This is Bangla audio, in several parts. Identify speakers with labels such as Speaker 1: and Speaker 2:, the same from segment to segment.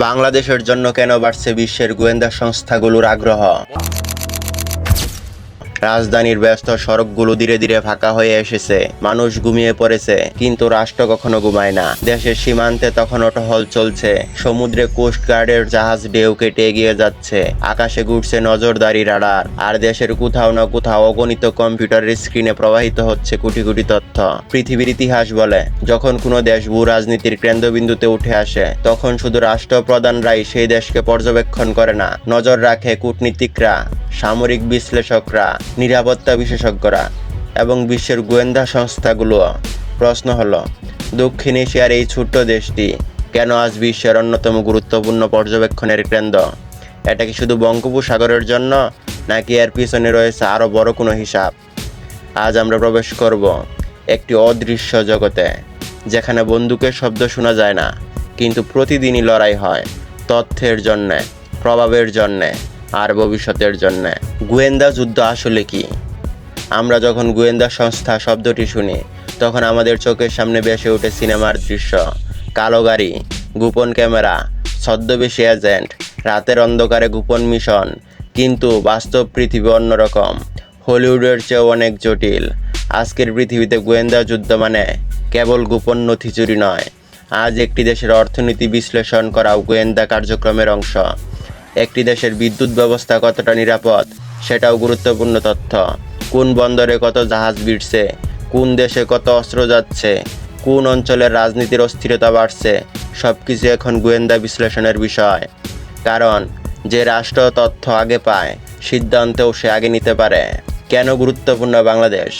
Speaker 1: বাংলাদেশের জন্য কেন বাড়ছে বিশ্বের গোয়েন্দা সংস্থাগুলোর আগ্রহ? রাজধানীর ব্যস্ত সড়কগুলো ধীরে ধীরে ফাঁকা হয়ে এসেছে, মানুষ ঘুমিয়ে পড়েছে, কিন্তু রাষ্ট্র কখনো ঘুমায় না। দেশের সীমান্তে তখনও টহল চলছে, সমুদ্রে কোস্ট গার্ডের জাহাজ ঢেউ কেটে এগিয়ে যাচ্ছে, আকাশে ঘুরছে নজরদারি রাডার, আর দেশের কোথাও না কোথাও অগণিত কম্পিউটারের স্ক্রিনে প্রবাহিত হচ্ছে কোটি কোটি তথ্য। পৃথিবীর ইতিহাস বলে, যখন কোনো দেশ ভূ রাজনীতির কেন্দ্রবিন্দুতে উঠে আসে, তখন শুধু রাষ্ট্রপ্রধানরাই সেই দেশকে পর্যবেক্ষণ করে না, নজর রাখে কূটনীতিকরা, সামরিক বিশ্লেষকরা, নিরাপত্তা বিশেষজ্ঞরা এবং বিশ্বের গোয়েন্দা সংস্থাগুলো। প্রশ্ন হলো, দক্ষিণ এশিয়ার এই ছোট্ট দেশটি কেন আজ বিশ্বের অন্যতম গুরুত্বপূর্ণ পর্যবেক্ষণের কেন্দ্র? এটা কি শুধু বঙ্গোপসাগরের জন্য, নাকি এর পিছনে রয়েছে আরও বড় কোনো হিসাব? আজ আমরা প্রবেশ করব একটি অদৃশ্য জগতে, যেখানে বন্দুকের শব্দ শোনা যায় না, কিন্তু প্রতিদিনই লড়াই হয় তথ্যের জন্যে, প্রভাবের জন্যে আর ভবিষ্যতের জন্যে। গোয়েন্দা যুদ্ধ আসলে কি? আমরা যখন গোয়েন্দা সংস্থা শব্দটি শুনি, তখন আমাদের চোখের সামনে ভেসে ওঠে সিনেমার দৃশ্য, কালো গাড়ি, গোপন ক্যামেরা, ছদ্মবেশী এজেন্ট, রাতের অন্ধকারে গোপন মিশন। কিন্তু বাস্তব পৃথিবী অন্যরকম, হলিউডের চেয়েও অনেক জটিল। আজকের পৃথিবীতে গোয়েন্দা যুদ্ধ মানে কেবল গোপন নথি চুরি নয়, আজ একটি দেশের অর্থনীতি বিশ্লেষণ করাও গোয়েন্দা কার্যক্রমের অংশ। একটি দেশের বিদ্যুৎ ব্যবস্থা কতটা নিরাপদ, সেটাও গুরুত্বপূর্ণ তথ্য। কোন বন্দরে কত জাহাজ ভিড়ছে, কোন দেশে কত অস্ত্র যাচ্ছে, কোন অঞ্চলের রাজনীতির অস্থিরতা বাড়ছে, সব কিছু এখন গোয়েন্দা বিশ্লেষণের বিষয়। কারণ যে রাষ্ট্র তথ্য আগে পায়, সিদ্ধান্তেও সে আগে নিতে পারে। কেন গুরুত্বপূর্ণ বাংলাদেশ?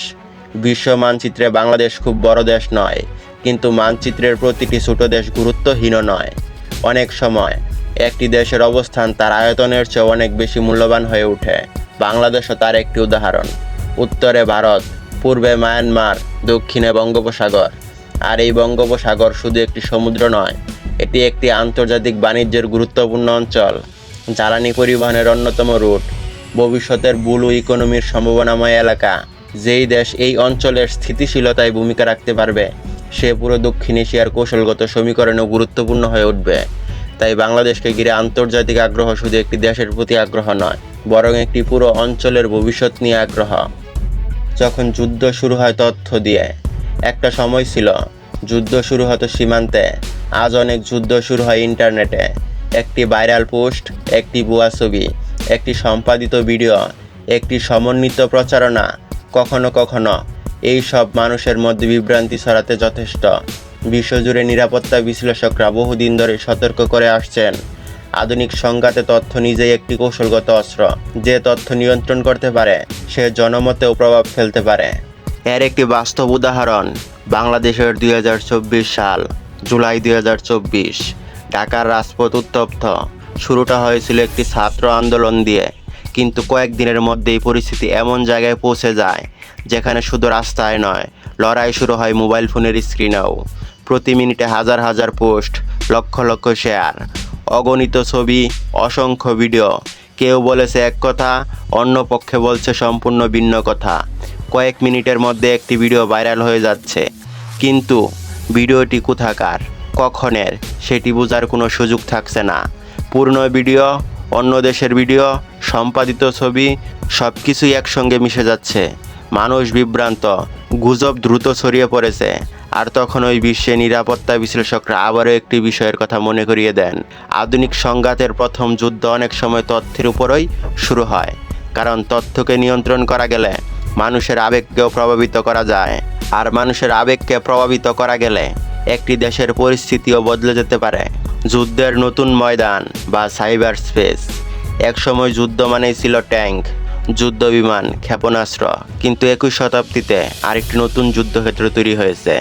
Speaker 1: বিশ্ব মানচিত্রে বাংলাদেশ খুব বড় দেশ নয়, কিন্তু মানচিত্রের প্রতিটি ছোট দেশ গুরুত্বহীন নয়। অনেক সময় একটি দেশের অবস্থান তার আয়তনের চেয়ে অনেক বেশি মূল্যবান হয়ে ওঠে। বাংলাদেশও তার একটি উদাহরণ। উত্তরে ভারত, পূর্বে মায়ানমার, দক্ষিণে বঙ্গোপসাগর। আর এই বঙ্গোপসাগর শুধু একটি সমুদ্র নয়, এটি একটি আন্তর্জাতিক বাণিজ্যের গুরুত্বপূর্ণ অঞ্চল, জ্বালানি পরিবহনের অন্যতম রুট, ভবিষ্যতের ব্লু ইকোনমির সম্ভাবনাময় এলাকা। যেই দেশ এই অঞ্চলের স্থিতিশীলতায় ভূমিকা রাখতে পারবে, সে পুরো দক্ষিণ এশিয়ার কৌশলগত সমীকরণেও গুরুত্বপূর্ণ হয়ে উঠবে। তাই বাংলাদেশকে ঘিরে আন্তর্জাতিক আগ্রহ শুধু একটি দেশের প্রতি আগ্রহ নয়, বরং একটি পুরো অঞ্চলের ভবিষ্যৎ নিয়ে আগ্রহ। যখন যুদ্ধ শুরু হয় তথ্য দিয়ে, একটা সময় ছিল যুদ্ধ শুরু হতো সীমান্তে, আজ অনেক যুদ্ধ শুরু হয় ইন্টারনেটে। একটি ভাইরাল পোস্ট, একটি ভুয়া ছবি, একটি সম্পাদিত ভিডিও, একটি সমন্বিত প্রচারণা, কখনো কখনো এই সব মানুষের মধ্যে বিভ্রান্তি ছড়াতে যথেষ্ট। বিশ্বজুড়ে নিরাপত্তা বিশ্লেষকরা বহুদিন ধরে সতর্ক করে আসছেন, আধুনিক সংঘাতে তথ্য নিজেই একটি কৌশলগত অস্ত্র। যে তথ্য নিয়ন্ত্রণ করতে পারে, সে জনমতেও প্রভাব ফেলতে পারে। এর একটি বাস্তব উদাহরণ বাংলাদেশের 2024 সাল, জুলাই 2024। ঢাকার রাজপথ উত্তপ্ত। শুরুটা হয়েছিল একটি ছাত্র আন্দোলন দিয়ে, কিন্তু কয়েকদিনের মধ্যেই পরিস্থিতি এমন জায়গায় পৌঁছে যায় যেখানে শুধু রাস্তায় নয়, লড়াই শুরু হয় মোবাইল ফোনের স্ক্রিনেও। প্রতি মিনিটে হাজার হাজার পোস্ট, লক্ষ লক্ষ শেয়ার, অগণিত ছবি, অসংখ্য ভিডিও। কেউ বলেছে এক কথা, অন্য পক্ষে বলছে সম্পূর্ণ ভিন্ন কথা। কয়েক মিনিটের মধ্যে একটি ভিডিও ভাইরাল হয়ে যাচ্ছে, কিন্তু ভিডিওটি কোথাকার, কখনের, সেটি বোঝার কোনো সুযোগ থাকছে না। পূর্ণ ভিডিও, অন্য দেশের ভিডিও, সম্পাদিত ছবি, সব কিছুই একসঙ্গে মিশে যাচ্ছে। মানুষ বিভ্রান্ত, গুজব দ্রুত ছড়িয়ে পড়েছে। আর তখন ওই বিশ্বে নিরাপত্তা বিশ্লেষকরা আবারও একটি বিষয়ের কথা মনে করিয়ে দেন, আধুনিক সংঘাতের প্রথম যুদ্ধ অনেক সময় তথ্যের উপরই শুরু হয়। কারণ তথ্যকে নিয়ন্ত্রণ করা গেলে মানুষের আবেগকেও প্রভাবিত করা যায়, আর মানুষের আবেগকে প্রভাবিত করা গেলে একটি দেশের পরিস্থিতিও বদলে যেতে পারে। যুদ্ধের নতুন ময়দান বা সাইবার স্পেস। একসময় যুদ্ধ মানেই ছিল ট্যাঙ্ক, যুদ্ধ বিমান, ক্ষেপণাস্ত্র, কিন্তু 21 শতাব্দীতে আরেকটি নতুন যুদ্ধক্ষেত্র তৈরি হয়েছে,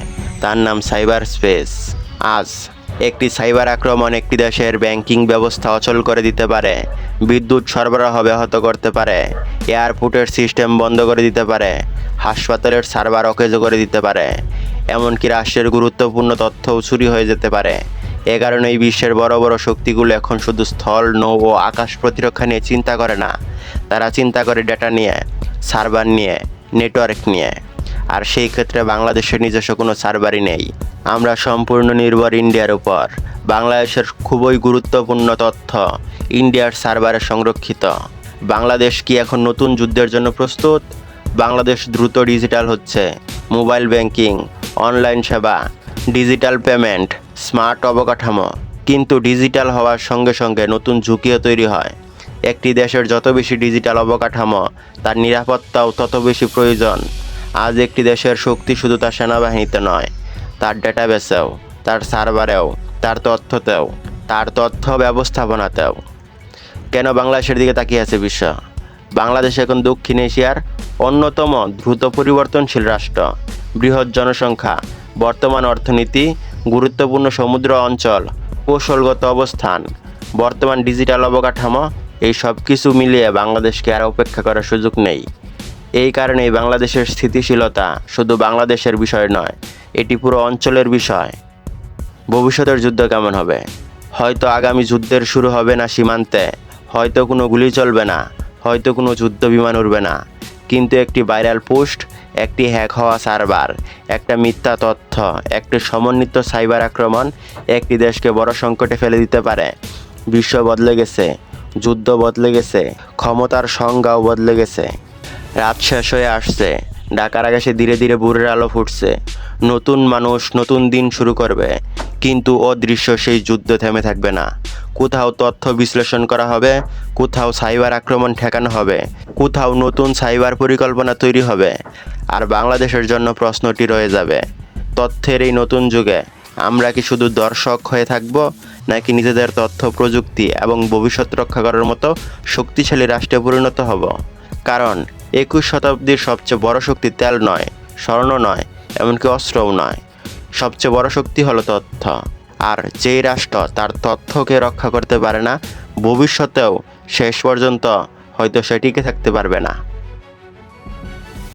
Speaker 1: তার নাম সাইবার স্পেস। আজ একটি সাইবার আক্রমণ একটি দেশের ব্যাংকিং ব্যবস্থা অচল করে দিতে পারে, বিদ্যুৎ সরবরাহ ব্যাহত করতে পারে, এয়ারপোর্টের সিস্টেম বন্ধ করে দিতে পারে, হাসপাতালের সার্ভার অকেজো করে দিতে পারে, এমনকি রাষ্ট্রের গুরুত্বপূর্ণ তথ্যও চুরি হয়ে যেতে পারে। এ কারণে এই বিশ্বের বড় বড় শক্তিগুলো এখন শুধু স্থল, নৌ ও আকাশ প্রতিরক্ষা নিয়ে চিন্তা করে না, তারা চিন্তা করে ডেটা নিয়ে, সার্ভার নিয়ে, নেটওয়ার্ক নিয়ে। আর সেই ক্ষেত্রে বাংলাদেশের নিজস্ব কোনো সার্ভারই নেই। আমরা সম্পূর্ণ নির্ভর ইন্ডিয়ার উপর। বাংলাদেশের খুবই গুরুত্বপূর্ণ তথ্য ইন্ডিয়ার সার্ভারে সংরক্ষিত। বাংলাদেশ কি এখন নতুন যুদ্ধের জন্য প্রস্তুত? বাংলাদেশ দ্রুত ডিজিটাল হচ্ছে। মোবাইল ব্যাংকিং, অনলাইন সেবা, ডিজিটাল পেমেন্ট, স্মার্ট অবকাঠামো। কিন্তু ডিজিটাল হওয়ার সঙ্গে সঙ্গে নতুন ঝুঁকিও তৈরি হয়। একটি দেশের যত বেশি ডিজিটাল অবকাঠামো, তার নিরাপত্তাও তত বেশি প্রয়োজন। আজ একটি দেশের শক্তি শুধু তার সেনাবাহিনীতে নয়, তার ডেটাবেসেও, তার সার্ভারেও, তার তথ্যতেও, তার তথ্য ব্যবস্থাপনাতেও। কেন বাংলাদেশের দিকে তাকিয়ে আছে বিশ্ব? বাংলাদেশ এখন দক্ষিণ এশিয়ার অন্যতম দ্রুত পরিবর্তনশীল রাষ্ট্র। বৃহৎ জনসংখ্যা, বর্তমান অর্থনীতি, গুরুত্বপূর্ণ সমুদ্র অঞ্চল, কৌশলগত অবস্থান, বর্তমান ডিজিটাল অবকাঠামো, এই সব কিছু মিলিয়ে বাংলাদেশকে আর উপেক্ষা করার সুযোগ নেই। এই কারণেই বাংলাদেশের স্থিতিশীলতা শুধু বাংলাদেশের বিষয় নয়, এটি পুরো অঞ্চলের বিষয়। ভবিষ্যতের যুদ্ধ কেমন হবে? হয়তো আগামী যুদ্ধের শুরু হবে না সীমান্তে, হয়তো কোনো গুলি চলবে না, হয়তো কোনো যুদ্ধ বিমান উড়বে না, কিন্তু একটি ভাইরাল পোস্ট, একটি হ্যাক হওয়া সার্ভার, একটা মিথ্যা তথ্য, একটি সমন্বিত সাইবার আক্রমণ একটি দেশকে বড় সংকটে ফেলে দিতে পারে। বিশ্ব বদলে গেছে, যুদ্ধ বদলে গেছে, ক্ষমতার সংজ্ঞাও বদলে গেছে। রাত শেষ হয়ে আসছে, ঢাকার আকাশে ধীরে ধীরে ভোরের আলো ফুটছে। নতুন মানুষ, নতুন দিন শুরু করবে, কিন্তু অদৃশ্য সেই যুদ্ধ থেমে থাকবে না। কোথাও তথ্য বিশ্লেষণ করা হবে, কোথাও সাইবার আক্রমণ ঠেকানো হবে, কোথাও নতুন সাইবার পরিকল্পনা তৈরি হবে। আর বাংলাদেশের জন্য প্রশ্নটি রয়ে যাবে, তথ্যের এই নতুন যুগে আমরা কি শুধু দর্শক হয়ে থাকব, নাকি নিজেদের তথ্য প্রযুক্তি এবং ভবিষ্যৎ রক্ষা করার মতো শক্তিশালী রাষ্ট্রে পরিণত হব? কারণ 21 শতাব্দীর সবচেয়ে বড় শক্তি তেল নয়, স্বর্ণ নয়, এমনকি অস্ত্রও নয়। সবচেয়ে বড় শক্তি হলো তথ্য। আর যেই রাষ্ট্র তার তথ্যকে রক্ষা করতে পারে না, ভবিষ্যতেও শেষ পর্যন্ত হয়তো সে টিকে থাকতে পারবে না।